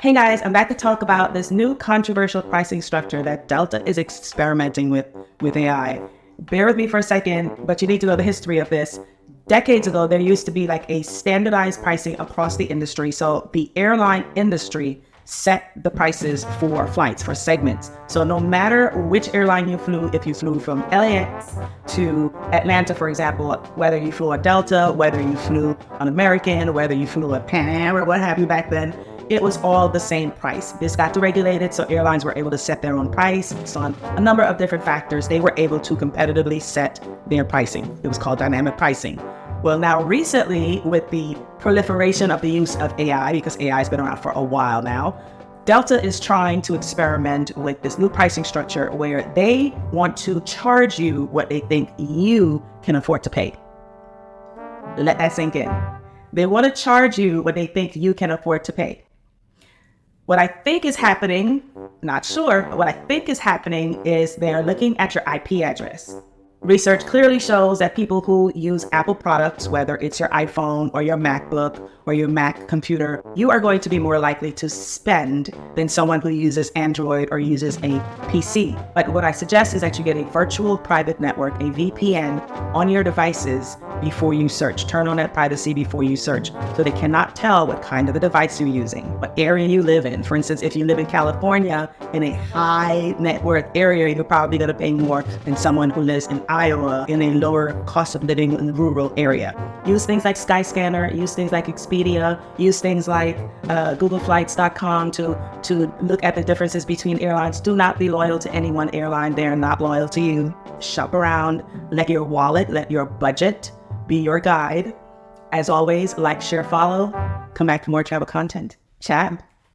Hey guys, I'm back to talk about this new controversial pricing structure that Delta is experimenting with AI. Bear with me for a second, but you need to know the history of this. Decades ago, there used to be like a standardized pricing across the industry. So the airline industry set the prices for flights, for segments. So no matter which airline you flew, if you flew from LAX to Atlanta, for example, whether you flew a Delta, whether you flew an American, whether you flew a Pan Am or what have you back then, it was all the same price. This got deregulated, so airlines were able to set their own price. So on a number of different factors, they were able to competitively set their pricing. It was called dynamic pricing. Well, now recently, with the proliferation of the use of AI, because AI has been around for a while now, Delta is trying to experiment with this new pricing structure where they want to charge you what they think you can afford to pay. Let that sink in. They want to charge you what they think you can afford to pay. What I think is happening, not sure, but what I think is happening is they're looking at your IP address. Research clearly shows that people who use Apple products, whether it's your iPhone or your MacBook or your Mac computer, you are going to be more likely to spend than someone who uses Android or uses a PC. But what I suggest is that you get a virtual private network, a VPN, on your devices before you search. Turn on that privacy before you search, so they cannot tell what kind of a device you're using, what area you live in. For instance, if you live in California in a high net worth area, you're probably going to pay more than someone who lives in Iowa in a lower cost of living in the rural area. Use things like Skyscanner, use things like Expedia, use things like googleflights.com to look at the differences between airlines. Do not be loyal to any one airline. They're not loyal to you. Shop around, let your wallet, let your budget be your guide. As always, like, share, follow. Come back for more travel content. Ciao.